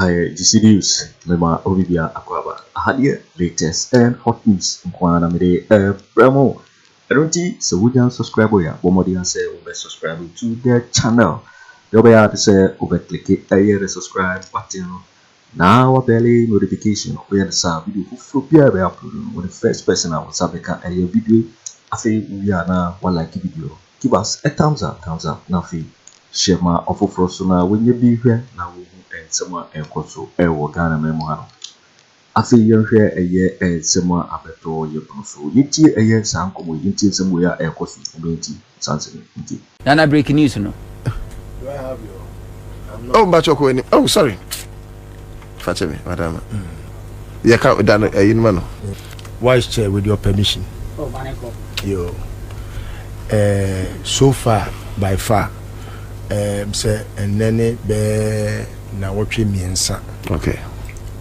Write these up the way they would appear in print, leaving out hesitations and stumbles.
Hi, GC News. Mema Bawumia Akwaba. Ahadiye latest and hot news. Mkwana mede promo. Dírty, so we can subscribe ya. Bomodi and say over subscribe to their channel. The way to say over click it the subscribe button. Now belly notification. We have the video for be upload when the first person I was make a video. I say we are now one like video. Give us a thumbs up, nothing. Share my offer for so now when you be here now and someone and also Ghana memoir. I feel you're here a year and someone abeto your so you a year some come you somewhere air cost something. Nana breaking news no. Do I have your oh sorry. Fetch me, madam. You can't done a man. Vice Chair, with your permission. Oh, Maneko. Yo. So far, by far, say, and then be na watching me and son. Okay.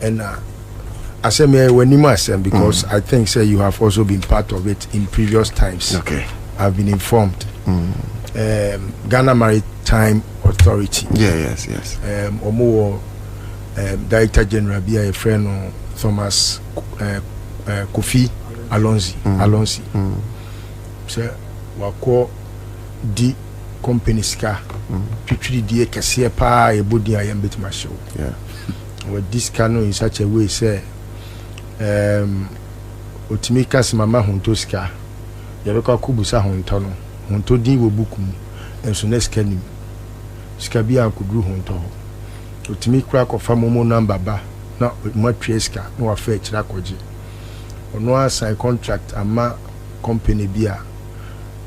And I say, me when you must, because I think, say, you have also been part of it in previous times. Okay. I've been informed. Ghana Maritime Authority. Yes. Omo. Director General be a friend of Thomas Kofi Alonzi. So wako di company ska pitri di kese pa e body I am bit my show. Yeah. With this cano in such a way say otimika mama honto ska ya beka kubusa honto no honto din wo buku enso next kanim ska bi ankudru honto otimi kura kofa momo number ba na matreska no afa kira koje ono assign contract ama company bia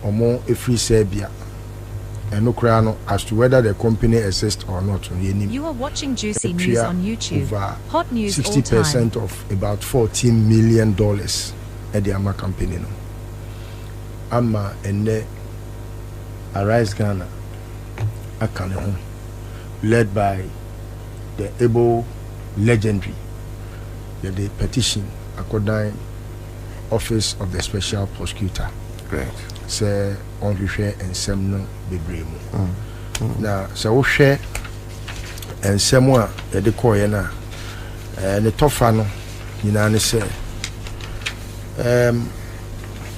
omo free Serbia and kura no as to whether the company exists or not. You are watching Juicy News on YouTube. Hot news 60% of about $14 million at the ama company no ama ene Arise Ghana akane led by the able legendary the petition according office of the special prosecutor. Great. Say on the share and some no be brave. Now so share and someone the coin na and the tougher no you know say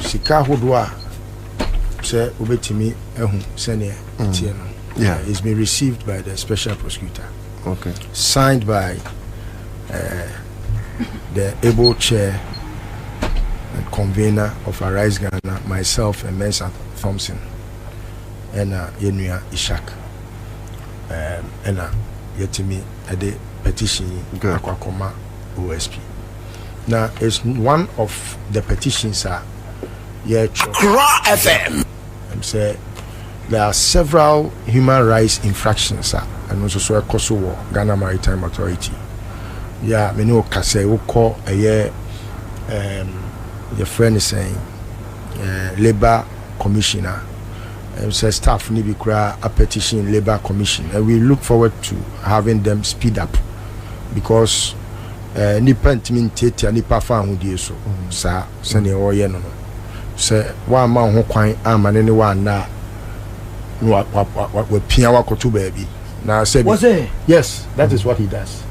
sika hodwa say obetimi ehun sene tie no. Yeah, it's been received by the special prosecutor. Okay. Signed by the able chair and convener of Arise Ghana, myself and Mensa Thompson, and Yenuya Ishak, and Yetimi at the petition Akwakoma OSP. Now, it's one of the petitions FM. Say there are several human rights infractions and also so Kosovo Ghana Maritime Authority. Yeah, many of Kase will call a year. Your friend is saying Labor Commissioner and says staff need to a petition Labor Commission, and we look forward to having them speed up because nipa ntimi ntete nipa fa ahudie so sa sene oye no se wa ma ho kwan amane ne wa na wa pia wa koto baby na say yes, that is what he does.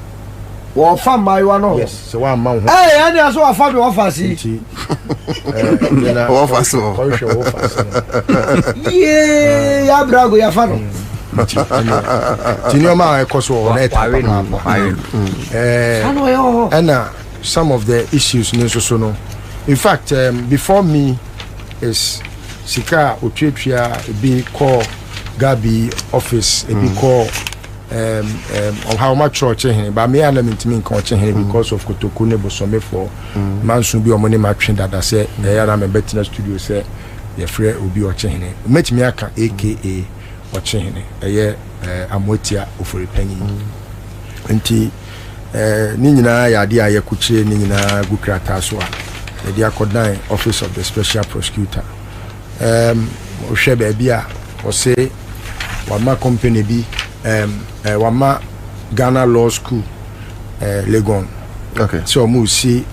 Wa fam my one no. Yes, so wa ma ho eh and so wa fam wa fasi wa faso yeah ya brago ya fano Tinioma Kosovo and some of the issues no. In fact, before me is Sika otchere be call Gabby office be call on how much okyenhene but me element me okyenhene because of kotoku ne bosome for mansun bi omone matwen dada say na me betina studio say ye frɛ obi okyenhene metimi aka aka okyenhene amotia ofori panyin nti ni nyina ya de aye kuchire ni nyina gukrata so a the Akodan office of the special prosecutor ohwe bia o say wama company bi wama Ghana Law School Legon. Okay. So we see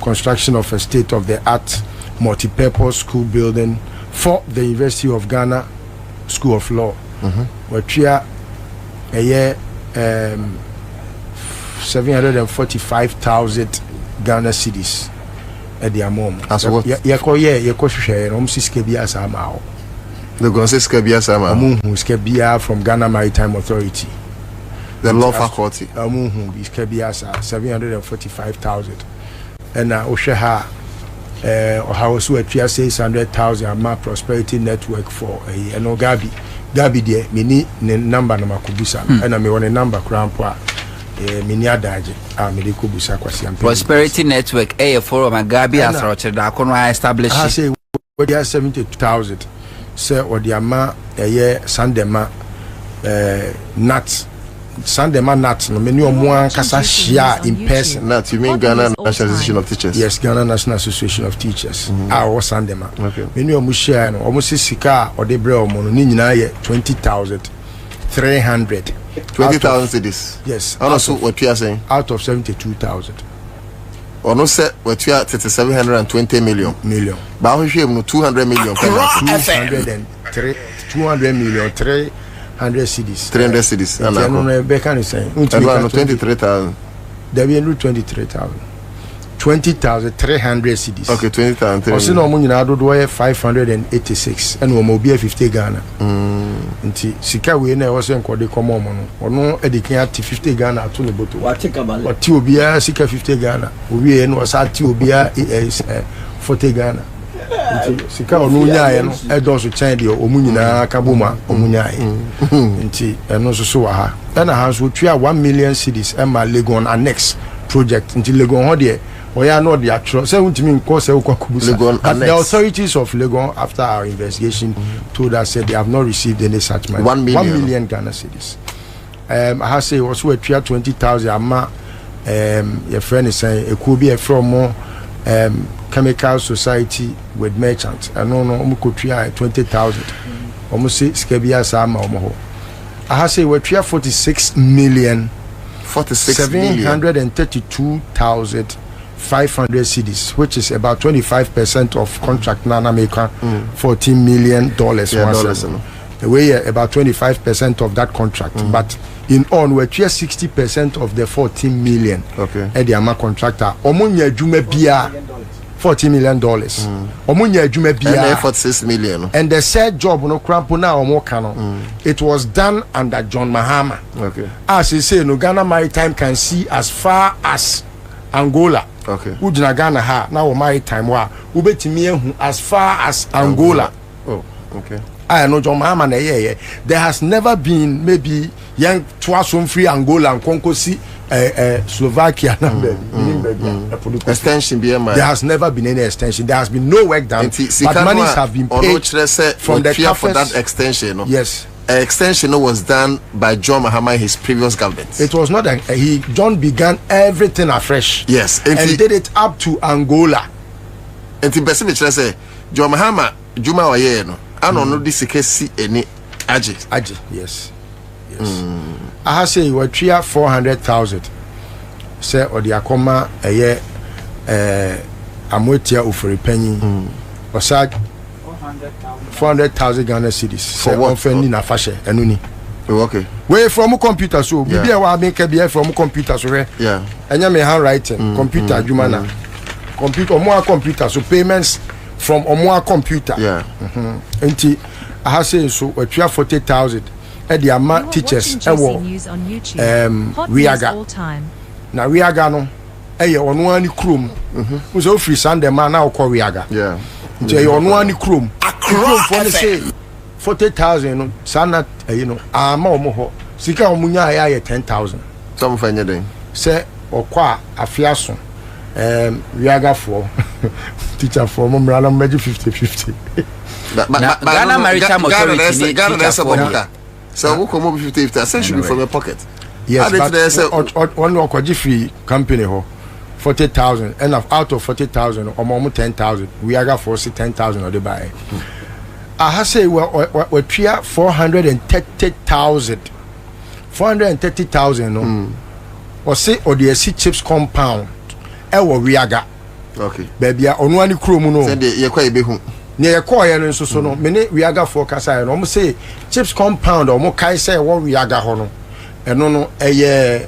construction of a state-of-the-art multi-purpose school building for the University of Ghana School of Law. Where we are a year 745,000 Ghana cedis at the amount. As what? Share Skebia Samao. The Gonse Skebia Sama. Skebia from Ghana Maritime Authority. The law faculty. Skebia 745,000. And Oshaha how so at 600,000 ama prosperity network for a Gabby there mini number na makubusa and me one number crampa mini adaje me kubusa kwasi prosperity network for my Gabby as roche da kono establish I say we there 72,000 say odiama sandema nuts Sandema Nat, no many more Kasa Shia in person. Nat, you mean Ghana National Association of Teachers? Yes, Ghana National Association of Teachers. Our Sandema. Okay. Many of Mushia, almost Sika or the Breo Mononina 20,300. 20,000 cities. Yes. Also, what you are saying? Out of 72,000. Or no set what you are 720 million. But we have 200 million. 200 million. 300 cities. 300 cities. And I know Beckham is saying 23,000. There will be 23,000. 20,300 cities. Okay, 20,000. Also, no money now do 586 and we be 50 Ghana. Nti sika we na was enkode komo mo no ono edikan ati 50 Ghana to le boto what ti obia sika 50 Ghana owie no was ati obia 40 Ghana nti sika onu nyaaye no edoso chen de omu nyina ka boma omu nyaaye nti eno so wa ha na ha so twa 1 million cedis e ma Legon annex project nti Legon ho de oya no de atro say untimi nko say ukwakubusa the authorities of Legon after our investigation told us said they have not received any such money. 1 million Ghana cedis. I have say also a 20,000 ama your friend is saying it could be from more chemical society with merchants. I no could try 20,000. Almost say skebia sama omo. I have say we try 46 million 732,500 cedis, which is about 25% of contract Nana maker, $14 million. The way about 25% of that contract, but in all we're 60% of the 14 million. Okay. At the ama contractor, omunya jume bia $40 million. Omunya jume bia and 46 million. And the said job no crampo na omo kano. It was done under John Mahama. Okay. As he say, no Ghana Maritime can see as far as Angola. Okay. Ujina Ghana ha na o maritime wa ubetimi ehu as far as Angola. Oh, okay. I know John Mahama na yeah. There has never been maybe young twasom free Angola and Konkosi Slovakia extension BMI. There has never been any extension. There has been no work done. But monies have been paid from the for that extension. No? Yes. Extension was done by John Mahama in his previous government. It was not John began everything afresh. Yes. And did it up to Angola. And the best of say John Mahama Juma Waye no. I don't know this case any Aji, yes. I have say we try 400,000. Say or the akoma Amotia Ofori penny. Osa 400,000 Ghana cedis. For what? Offending na fashe enuni. Okay. We from computer so we be wa make be from computer so yeah. Enya me handwriting computer jumana. Computer more computer so payments from Omoa computer. Yeah. Enti I have say so we try 40,000 at the amount teachers Riaga. Na Riaga no ono ani krom. We so free Sunday man na call Riaga. Yeah. Nti ono ani krom. Krom for say 40,000 no sana ama omo ho. Sika omunya ya 10,000. Some find them. Say okwa afiaso Riaga for teacher for Momrana Magic 50-50. Ghana Maritime Authority Ghana so who come up 50-50 essentially from your pocket. Yes, but one Okoji free company ho 40,000 and out of 40,000 or 10,000 Riaga for 10,000 or they buy. I have say we try 430,000 no or say or the chips compound Riaga. Okay. Baby, on one chrome no. Send ye kwa ebehu. Near Koya and so no. Many Riaga for Casa and almost say chips compound or more kai say one Riaga hono. ɛno no ɛyɛ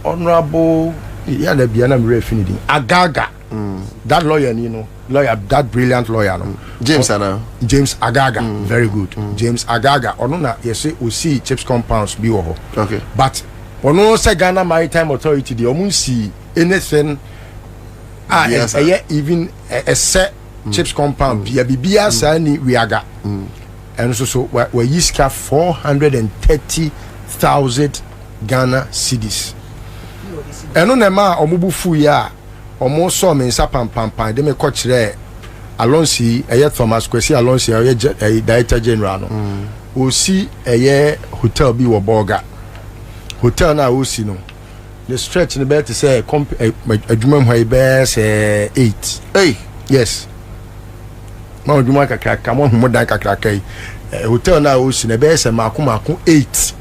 honorable ya na bia na mre finidi Agaga that lawyer that brilliant lawyer no James Agaga very good James Agaga ono na yesi osi chips compounds bi wo ho okay but ono say Ghana Maritime Authority the omun see anything even a set chips compound bia sa ni wiaga and so we yiska 430,000 Ghana cedis eno na ma omubu fu ya omo so me nsa pampampan de me ko kire Alonsi eye Thomas Kwesi Alonsi eye director general no osi eye hotel bi wo Boga hotel na osi no the stretch in the bed to say adwuma hwai be say 8 yes ma adwuma kakra mo hu dan kakra kai hotel na osi na be say mako 8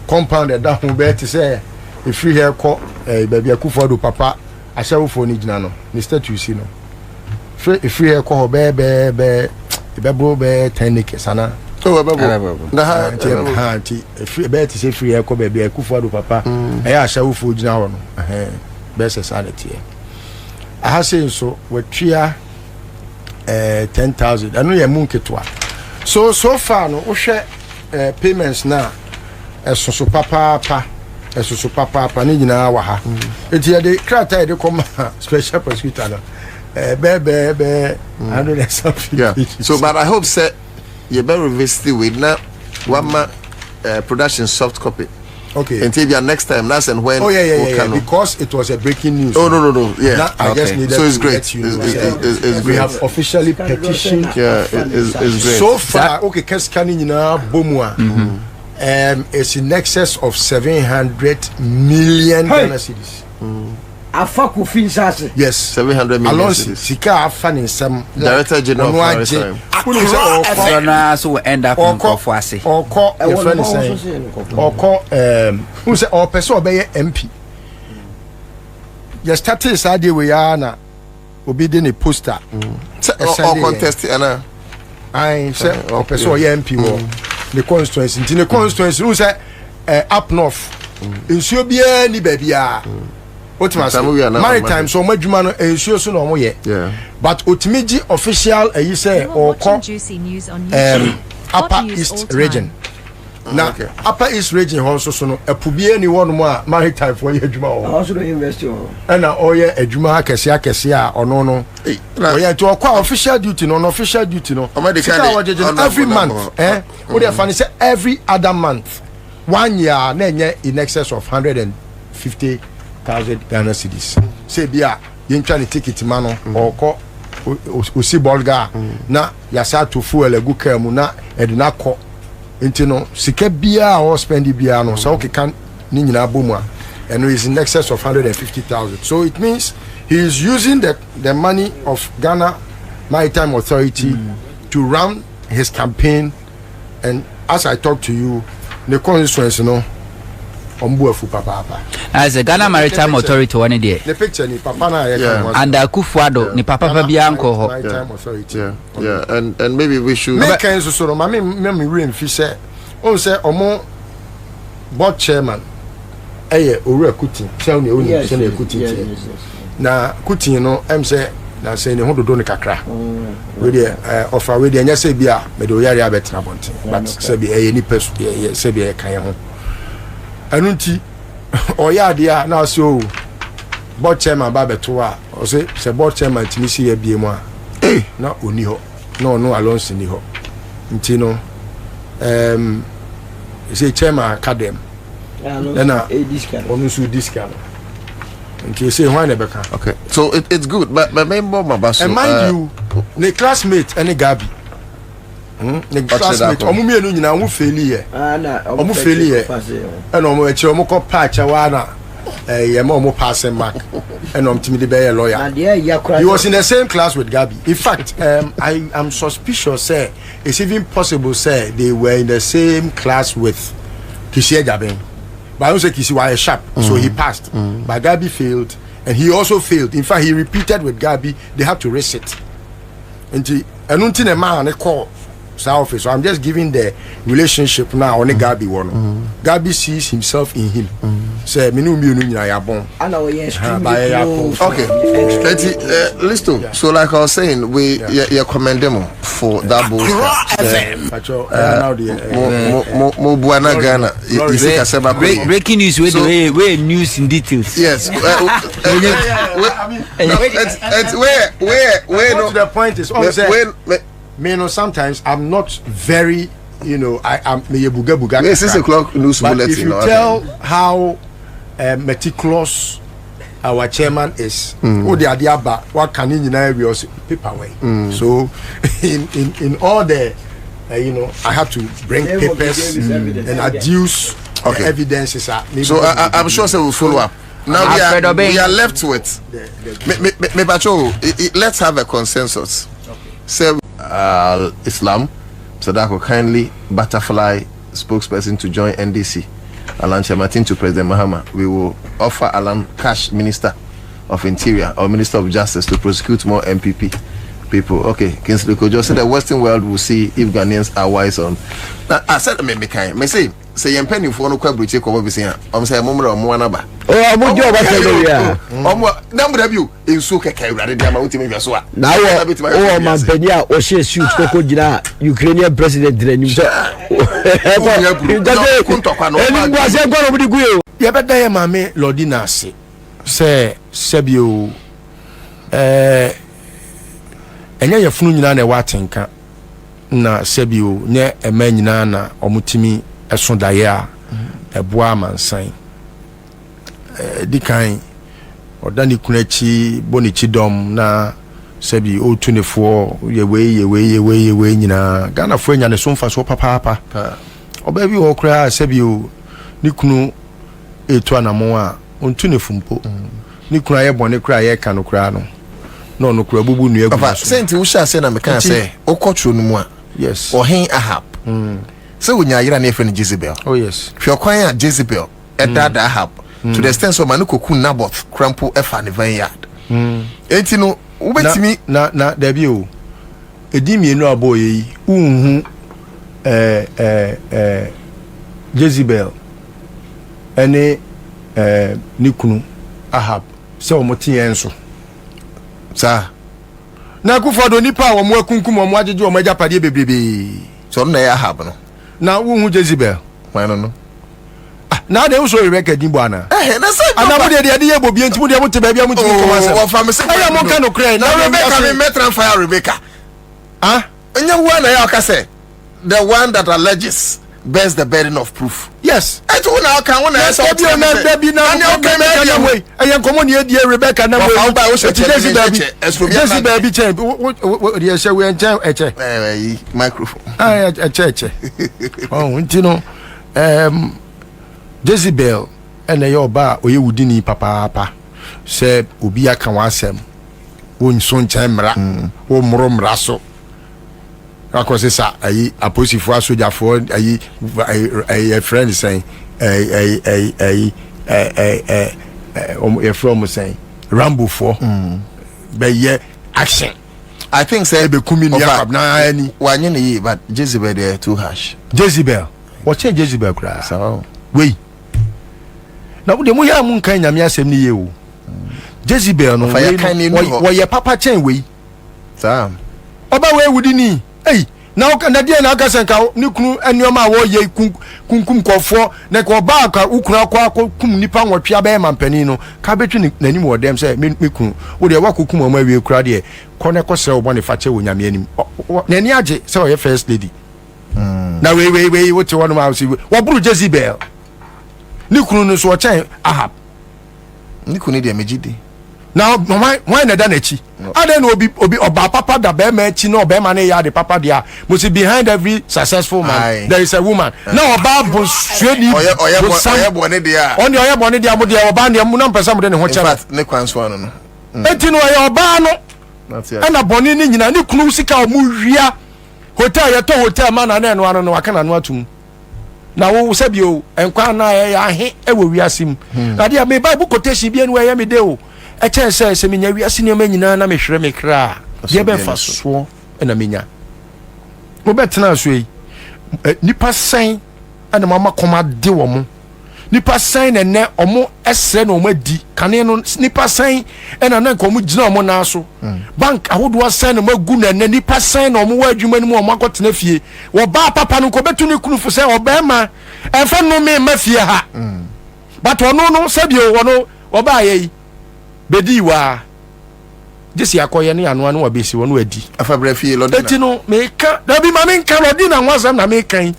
compound that hu be to say if you here call baby Akufo Addo papa ashawfo ni gina no ni statue si no if you here call be bro be 10 acres ana na ha if you be to say free here call baby Akufo Addo papa ashawfo gina ho no be say sanity I ha say so we tria 10,000 anu ye munketwa so far no wo hwe payments na so papa esusu papa ni nyina wa ha enti ya de krata de come special prosecutor no be 100 something yeah so but I hope say you better revisit with na one production soft copy okay until your next time that's and when because it was a breaking news no yeah now, I just needed so it's to great let you know it's we have officially petitioned it's great so far okay keskani nyina bomua it's in excess of 700 million Ghana cedis. Afaku finsase. Yes, 700 million Alonsi sika afani sam Director General Maritime. So end up in Kofuase. Oko your friend is saying. Oko who say or person obey MP. You started Saturday we are na obi dey a poster. Or contest ana. I say or person MP wo. The constituency who say up north nsuo bia ni babia maritime so madwuma no nsuo so no mo ye but otimiji official ayi say or upper east region na upper east region also so no apubia ni won mo a maritime for ye adwuma o also do invest o na oye adwuma akese a ono no oye to kwa official duty no official duty no every month we dey find say every other month 1 year na enye in excess of 150,000 Ghana cedis say bia ye ntwa ne ticket ma no oko osi bolga na yasa to fuel egu ka mu na edina ko enti no sika bia o spend bia no so okay kan ni nyina bomu a and is in excess of 150,000 so it means he is using the money of Ghana Maritime Authority to run his campaign. And as I talk to you, the constituency no ombuafu papa as a Ghana Maritime Authority one day the picture ni papa na and Akufo Addo ni papa bi anko ho and maybe we should make sense so no me ream fi say on say omo board chairman owura kuti say na oni say na kuti na kuti no em say na say ne hododo ne kakra we dey offer we dey nya say bia me dey oyare abetra bonte but say bi ni pesu say bi kan ho anunti oya dia na so board chairman ba beto a o say board chairman tinisi ya bie mu a na oni ho no Alonso ni ho nti no say chairman academy na onu su discount okay say why nebeka okay so it's good but remember my basso and mind you the classmate and Gabby the classmate omu mienu nyina omu failure omu failure and omu eche omu ko patch wa na ye ma omu passing mark and omu timi de be lawyer he was in the same class with Gabby in fact I am suspicious say it's even possible say they were in the same class with Kennedy Agyapong. But I also Kisi was sharp, so he passed. But Gabby failed, and he also failed. In fact, he repeated with Gabby. They had to race it. And until a man they call office. So I'm just giving the relationship now on the Gabby one. Gabby sees himself in him. Say me no Agyapong. Okay. Listo. So like I was saying, we you commend them for that bullshit. Breaking news with the news in details. Yes. The point is, me know sometimes I'm not very, I'm me buga buga. Yes, 6 o'clock news bulletin. But if you tell how meticulous our chairman is, what can in areas paper way. So in all the I have to bring papers and adduce the evidences. So I'm sure they will follow up. Now we are left with let's have a consensus. Say Islam, so that will kindly butterfly spokesperson to join NDC. Alan Kyeremanteng to President Mahama. We will offer Alan Cash, Minister of Interior or Minister of Justice, to prosecute more NPP people. Okay, Kingsley Kojo said the Western world will see if Ghanaians are wise on. Now, I said, me say you're penny for no quabriche come over here. I'm saying, Momra, Moanaba. Oh, I'm going to number of you in Suka, rather than my ultimate Yasua. Now, oh, my Benya, or she shoots Kokojina, Ukrainian president. You better, Mammy, Lordina say, Sebio, and you're fluing on a watinka. Na Sebio, near a man na omutimi. Esondaya eboa mansan di kan odani kunachi bonichi dom na sebi o 24 yewe nyina Ghana fo nya ne so mfa so papa oba bi wo kra sebi o ni kunu etu anamo a ontu ne fumpo ni kunu aye bone kra aye ka no kra no no kra bubu nu egu so senti wo sha se na me kan se okotro no mu a yes ohen Ahab so when you are near friend Jezebel. Oh yes. If you acquire Jezebel, that Ahab to the extent of Manuko Naboth, Crampo F and vineyard. Ain't you know, wait me na debut. Edimi no boy, Jezebel, ene Nikunu Ahab, so moti enso. Sir. Na Akufo Addo nipa wo mo akunkum mo ajeje o maja pade bebrebe. So na ya Ahab no. Na wu Jezebel. Why no? Na dey so Rebecca dimbo ana. Na say ana mo dey dey ye bobi enti mo dey mo te bia mo ti ko wase. O fa me say I am kan no cry. Na Rebecca me metran fire Rebecca. Enya wu na ya ka say the one that alleges bears the burden of proof. Yes. I don't know how one else. Debbie na way. I am common here dear Rebecca na way. Baby chain. What you say we enjoy microphone. Eche. Oh, you know Jezebel and your bar or you wudini papa say obi aka wasem won so nchemra wo mrom raso akose sa ayi aposifo asojafo ayi friend saying your from saying rambo for be ye action. I think say be kumi ni na ani wanye ne but Jezebel there too harsh. Jezebel what change Jezebel kra so we na wo de mo ya mun kan nyame asem ni ye o Jezebel no we ye papa chen we sam oba we wudi ni hey na na dia na aka senka ni kunu anuoma wo ye kunkum kofo na ko ba ka ukunu akwa kum nipa nwotwe aba mampani no ka betwi nanim wo dem say me kunu wo de wakokum ama wie kura de ko ne ko se wo bone fache wo nyame anim na ni age say wo ye first lady na we what you want to see wo buru Jezebel ni kunu no so chen Ahab ni kunu de megidi now why na dan echi ade no obi oba papa da be ma echi no be ma na ya de papa dia must behind every successful man there is a woman now oba bo suedi oye bone dia on oye bone dia mo dia oba na mo na mpesa mo de ne ho che ne kwanso no enti no oye oba no na bone ni nyina ni kunu sika o mu hwia hotel ya to hotel ma na no ano no aka na no atum na wo sabio enkwa na ya ahe e wo wiasim na dia me bible quotation bi enu ya me de o e chen se menya wiase ne ma nyina na me hwere me kra dia be fa so na menya mo betena so yi nipa sen ana mama koma de wo mo nipa sen na ne omo esre na omo adi kane no nipa sen na na nko mo gina omo na so bank ahodo sen na magu na ne nipa sen na omo wa adwuma ni mu omo akotena fie wo ba papa no ko betu ne kunu fu sen obema enfa no me mafie ha but ono no sabio ono oba ye bedi wa disi akoye ne anu anu obesi wono adi afabra fie lodina eti no me ka da bi ma me nka lodina nwasam na me kan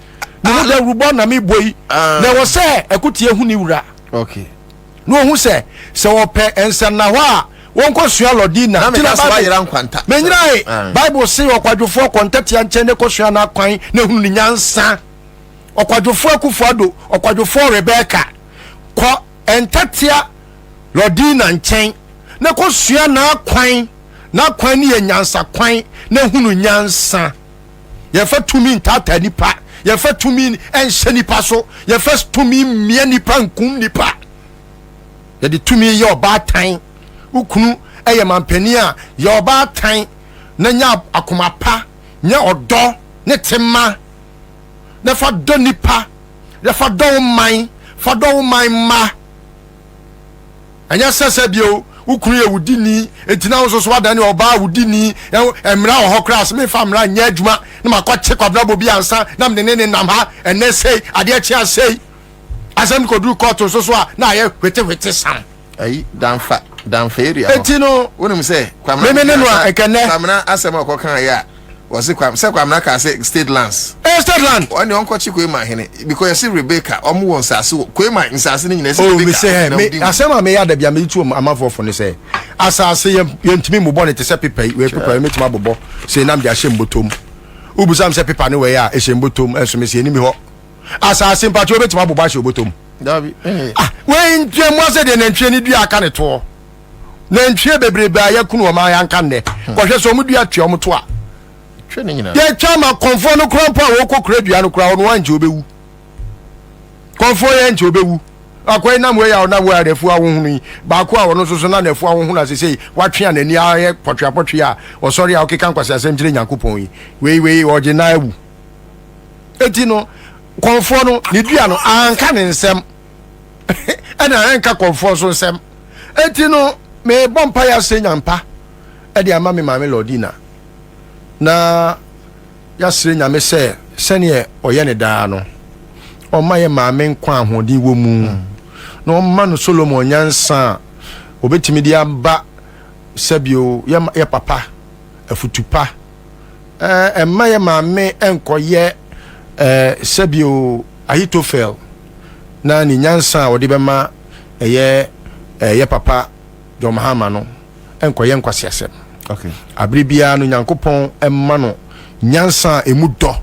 no da rubo na me boyi na wo se ekutie hu ni wura okay no hu se wo pe ensem na ho a won ko sua lodina tina ba yira nkwanta me nyirai bible say okwadwofo kontatia nche ne ko sua na kwan na hu ni nyansa okwadwofo Akufo Addo okwadwofo Rebecca ko entatia lodina nchen na ko sua na kwan ni enyansa kwan na hunu nyansa ye fa tumi ntata nipa ye fa tumi enhye nipa so ye fa tumi mie nipa nkum nipa ye de tumi ye oba tan ukunu eye mampani a ye oba tan na nya akoma pa nya odo ne tema na fa do nipa ya fa do man ma anya sese bio ukunu ye wudini etina wo so wadane oba wudini emra ho class me fa mra nya adwuma na makwache Kwabena bobi ansa na mne nam ha ene sei ade chia sei asem koduru court so a na ye wete sam ai danfa area etino wonim se Kwabena me no ekene Kwabena asem akokan ya wose Kwabena ka say state lands state land oni onko chi Okyehene because you see Rebecca omo won sase Okyehene nsase ni nyina se me say me asem me ya da bia me tu amafofo ne say asase yentimi mo bone te se pepa we pepa me tima bobo say nam dia hye mbotom ubusam se pepa ne we ya hye mbotom enso me say ni mi ho asase mpacho be tima bobo hye mbotom dabi we ntwe mo se de nantwe ni dua aka ne to nantwe bebrebe ya kunu o ma ya nka ne ko hwe so mo dua twe o mo to a twene nyina ye chama konfo no krampa wo kokra dua no kra no wanje obewu konfo ye nje obewu akwai nam we ya na we refu awonhunu ba ko a wono soso na refu awonhunu asese watwe anani aye potwe a o sorry a okeka nkwase asem gire Nyankopon yi we oje na ewu eti no konfo no ni dua no anka ne nsem ana anka konfo so nsem eti no me bompa ya se nyampa e de ama me ma me lodina na ya sire nyame se sene oye ne daa no o ma ye ma me nkwa ahodi wo mu no ma no Solomon nyansa obetimi dia ba sabio ya papa afutupa ma ye ma me enkoye sabio Ahitofel na ni nyansa odi be ma ye papa John Mahama no enkoye nkwasiasem okay abribia no Nyankopon emma no nyansa emudo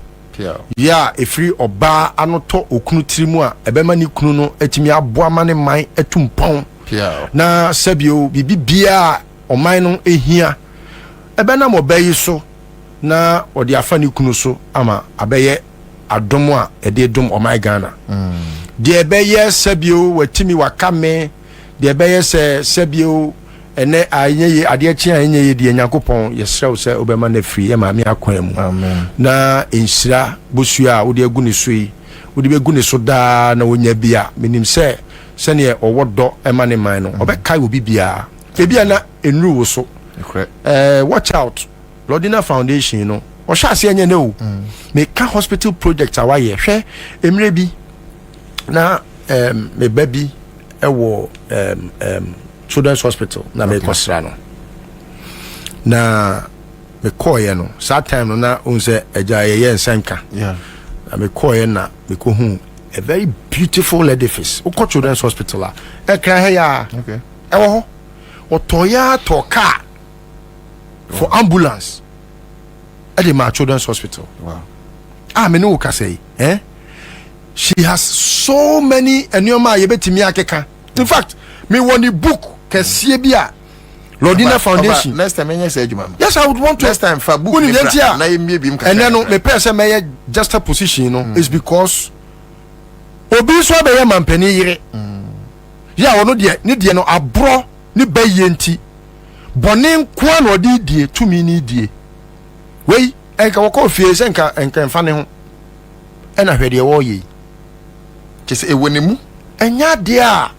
ya efri oba anoto okunu tirimu a ebema ni kunu no etimi aboa mane man etumpon na sabio bibia oman no ehia ebena mo bayi so na odi afa ni kunu so ama abeye adom a ede dom oman Ghana de ebeye sabio watimi wakame de ebeye se sabio ene ayenye ade achi ayenye de Nyankopon yesrew se obema na free ma me akwan mu amen na ensira bosua wo de agu ne so yi wo de begu ne so da na wonya bia menim se ne owodo ema ne man no obekai obi bia ebia na enru wo so watch out Lodina Foundation no o sha se enye ne o me ka hospital project awaye hwe emre bi na me baby ewo Children's Hospital na me kosra no na me koye no that time no na unse eja ye nsanka na me koye na me ko hu a very beautiful edifice o Children's Hospital a e kra he ya okay e wo ho o toya to car for ambulance at the Children's Hospital. Wow. Me no ka say she has so many enyoma yebetimi akeka. In fact, me want the book kesie bia Lodina Foundation. Next time any say adwuma. Yes, I would want to. Next time for book na yemie bi and then me person me just a position, you know, is because obi so be mampani yire. Ya wono de ni de no abro ni baye nti. Bone nko na odi die tumi ni die. Wei enka wako fie se enka mfa ne ho ena hwede wo yi Just a winning. enya dia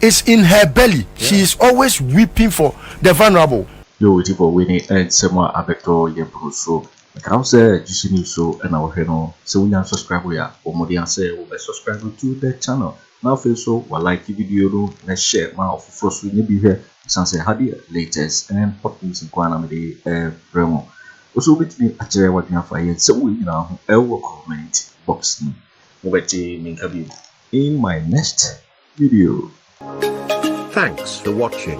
is in her belly. She is always weeping for the vulnerable. Yo, it's for winning and someone abecto yempo so. The council Jubilee so and our heno. So we can subscribe ya or more than say we subscribe to the channel. Now feel so while like the video and share my of first we be here. Sanse hadi latest and hot news in Kwanamidi Remo. Also with me otchere what you have so we now comment box me. In my next video. Thanks for watching.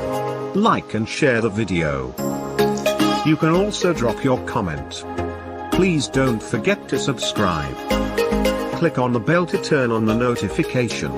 Like and share the video. You can also drop your comment. Please don't forget to subscribe. Click on the bell to turn on the notification.